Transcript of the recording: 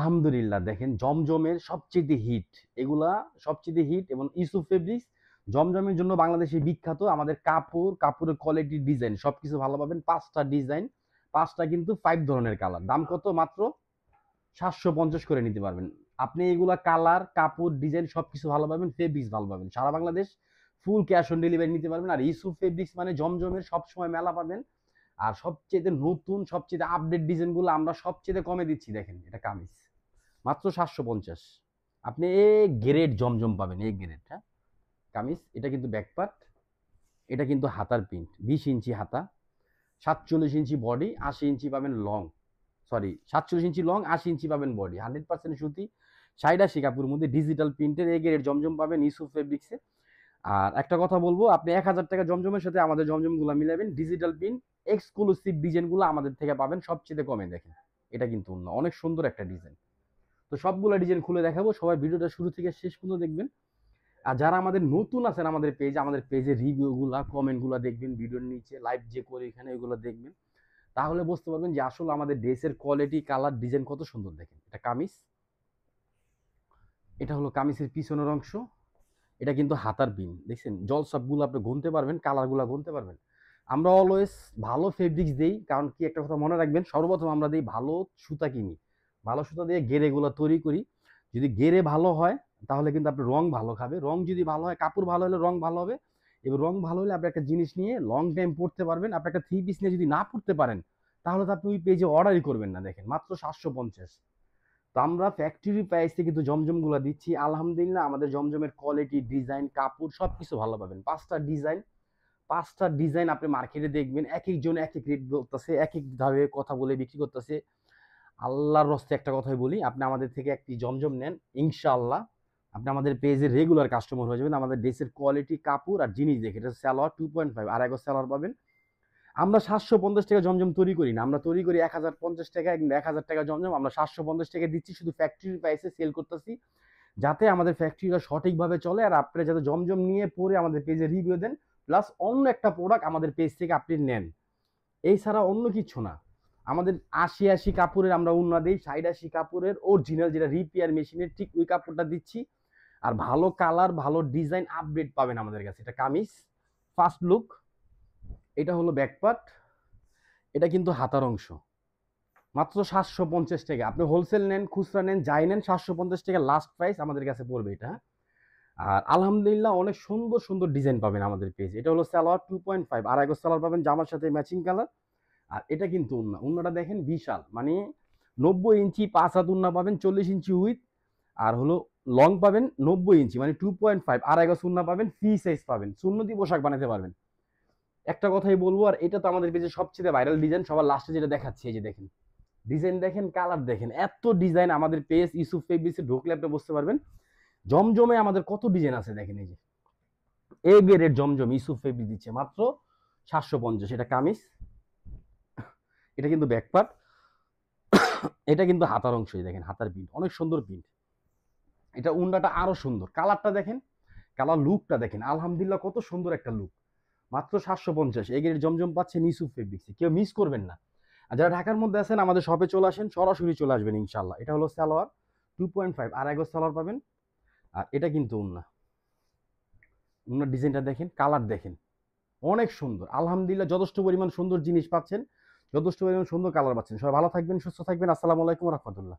আলহামদুলিল্লাহ দেখেন জমজমের সবচেয়ে হিট, এগুলা সবচেয়ে হিট। এবং ইউসুফ ফেব্রিক্স জমজমের জন্য বাংলাদেশে বিখ্যাত। আমাদের কাপড়ের কোয়ালিটি, ডিজাইন সবকিছু ভালো পাবেন। 5টা ডিজাইন, 5টা কিন্তু 5 ধরনের কালার। দাম কত? মাত্র 750 করে নিতে পারবেন আপনি। এগুলা কালার, কাপড়, ডিজাইন সবকিছু ভালো পাবেন, ফেব্রিক্স ভালো পাবেন। সারা Bangladesh full cash on delivery নিতে পারবেন। আর ইউসুফ ফেব্রিক্স মানে জমজমের সবসময় মেলা পাবেন। আর সবচেয়ে নতুন, সবচেয়ে আপডেট ডিজাইনগুলো আমরা সবচেয়ে কমে দিচ্ছি। দেখেন এটা কামিজ, মাত্র 750। আপনি এ গ্রেড জমজম পাবেন, এ গ্রেড। হ্যাঁ, কামিজ। এটা কিন্তু ব্যাকপার্ট, এটা কিন্তু হাতার প্রিন্ট। 20 ইঞ্চি হাতা, 47 ইঞ্চি বডি, 80 ইঞ্চি পাবেন লং। সরি, 47 ইঞ্চি লং, 80 ইঞ্চি পাবেন বডি। 100% সুতি, 80 কাপড়ের মধ্যে ডিজিটাল প্রিন্টের এ গ্রেড জমজম পাবেন ইউসুফ ফেব্রিক্সে। আর একটা কথা বলবো, আপনি 1000 টাকা জমজমের সাথে আমাদের জমজমগুলো মিলাবেন, ডিজিটাল প্রিন্ট এক্সক্লুসিভ ডিজাইনগুলো আমাদের থেকে পাবেন সবচেয়ে কমে। দেখেন এটা কিন্তু অনেক সুন্দর একটা ডিজাইন। তো সবগুলো ডিজাইন খুলে দেখাবো, সবাই ভিডিওটা শুরু থেকে শেষ পর্যন্ত দেখবেন। আর যারা আমাদের নতুন আছেন আমাদের পেজের রিভিউগুলা, কমেন্টগুলো দেখবেন, ভিডিওর নিচে লাইভ যে করে এখানে এগুলো দেখবেন। তাহলে বুঝতে পারবেন যে আসলে আমাদের ড্রেসের কোয়ালিটি, কালার, ডিজাইন কত সুন্দর। দেখেন এটা কামিজ, এটা হলো কামিজের পিছনের অংশ। এটা কিন্তু হাতার পিন। দেখছেন জল সবগুলো আপনি গুনতে পারবেন, কালারগুলো গুনতে পারবেন। আমরা অলওয়েজ ভালো ফেব্রিক্স দিই, কারণ কি একটা কথা মনে রাখবেন, সর্বপ্রথম আমরা দিই ভালো সুতা কিনি, ভালো সুতা দিয়ে গেরেগুলো তৈরি করি। যদি গেরে ভালো হয় তাহলে কিন্তু আপনার রং ভালো খাবে, রং যদি ভালো হয়, কাপড় ভালো হলে রং ভালো হবে। এবার রং ভালো হলে আপনি একটা জিনিস নিয়ে লং টাইম পরতে পারবেন। আপনি একটা 3 পিস নিয়ে যদি না পরতে পারেন তাহলে তো আপনি ওই পেজে অর্ডারই করবেন না। দেখেন মাত্র 750। তো আমরা ফ্যাক্টরি প্রাইস থেকে কিন্তু জমজমগুলো দিচ্ছি। আলহামদুলিল্লাহ আমাদের জমজমের কোয়ালিটি, ডিজাইন, কাপড় সবকিছু ভালো পাবেন। 5টা ডিজাইন আপনি মার্কেটে দেখবেন, এক একজন এক এক রেট বলতেছে, এক এক ভাবে কথা বলে বিক্রি করতেছে। আল্লাহর রস্তে একটা কথাই বলি, আপনি আমাদের থেকে একটি জমজম নেন, ইনশাআল্লাহ আপনি আমাদের পেজের রেগুলার কাস্টমার হয়ে যাবেন। আমাদের ড্রেসের কোয়ালিটি, কাপড় আর জিনিস দেখে। এটা স্যালোয়ার 2.5, আর একবার স্যালোয়ার পাবেন। আমরা 750 টাকা জমজম তৈরি করি না, আমরা তৈরি করি 1050 টাকা, 1000 টাকা জমজম আমরা 750 টাকা দিচ্ছি, শুধু ফ্যাক্টরি প্রাইসে সেল করতেছি, যাতে আমাদের ফ্যাক্টরিটা সঠিকভাবে চলে। আর আপনারা যাতে জমজম নিয়ে পরে আমাদের পেজে রিভিউ দেন, প্লাস অন্য একটা প্রোডাক্ট আমাদের পেজ থেকে আপনি নেন, এই ছাড়া অন্য কিছু না। আমাদের 80 কাপড়ের আমরা উন্না দিই, 60 কাপড়ের অরিজিনাল, যেটা রিপেয়ার মেশিনের, ঠিক ওই কাপড়টা দিচ্ছি। আর ভালো কালার, ভালো ডিজাইন, আপডেট পাবেন আমাদের কাছে। এটা কামিজ ফার্স্ট লুক, এটা হলো ব্যাকপার্ট, এটা কিন্তু হাতার অংশ। মাত্র 750 টাকা। আপনি হোলসেল নেন, খুচরা নেন, যাই নেন, 750 টাকা লাস্ট প্রাইস আমাদের কাছে পড়বে এটা। আর আলহামদুলিল্লাহ অনেক সুন্দর সুন্দর ডিজাইন পাবেন আমাদের পেজে। এটা হলো সালোয়ার 2.5, আর এক সালোয়ার পাবেন জামার সাথে ম্যাচিং কালার। আর এটা কিন্তু উন্নাটা দেখেন বিশাল, মানে 90 ইঞ্চি 5 হাত উন্না পাবেন, 40 ইঞ্চি উইথ। আর হলো লং পাবেন 90 ইঞ্চি, মানে 2.5, আর এক উন্না পাবেন, ফ্রি সাইজ পাবেন, সুন্নতি পোশাক বানাতে পারবেন। একটা কথাই বলবো, আর এটা তো আমাদের পেজে সবচেয়ে ভাইরাল ডিজাইন, সবার লাস্টে যেটা দেখাচ্ছি, এই যে দেখেন ডিজাইন, দেখেন কালার, দেখেন এত ডিজাইন। আমাদের পেজ ইউসুফ ফেব্রিক্সে ঢুকলে আপনি বুঝতে পারবেন জমজমে আমাদের কত ডিজাইন আছে। দেখেন এই যে এ গ্রেডের জমজম ইউসুফ ফেব্রিক দিচ্ছে মাত্র 750। এটা কামিজ, এটা কিন্তু ব্যাকপার্ট, এটা কিন্তু হাতার অংশই। দেখেন হাতার প্রিন্ট অনেক সুন্দর প্রিন্ট। এটা উন্ডাটা আরো সুন্দর, কালারটা দেখেন, কালার লুকটা দেখেন, আলহামদুলিল্লাহ কত সুন্দর একটা লুক। মাত্র 750 এই গ্রেড জমজম পাচ্ছেন ইউসুফ ফেব্রিক্সে, কেউ মিস করবেন না। আর যারা ঢাকার মধ্যে আছেন আমাদের শপে চলে আসেন, সরাসরি চলে আসবেন ইনশাল্লাহ। এটা হলো সালোয়ার 2.5, আর এক সালোয়ার পাবেন। আর এটা কিন্তু উন্নার ডিজাইনটা দেখেন, কালার দেখেন, অনেক সুন্দর। আলহামদুলিল্লাহ যথেষ্ট পরিমাণ সুন্দর জিনিস পাচ্ছেন, যথেষ্ট পরিমাণ সুন্দর কালার পাচ্ছেন। সবাই ভালো থাকবেন, সুস্থ থাকবেন। আসসালামু আলাইকুম রহমতুল্লাহ।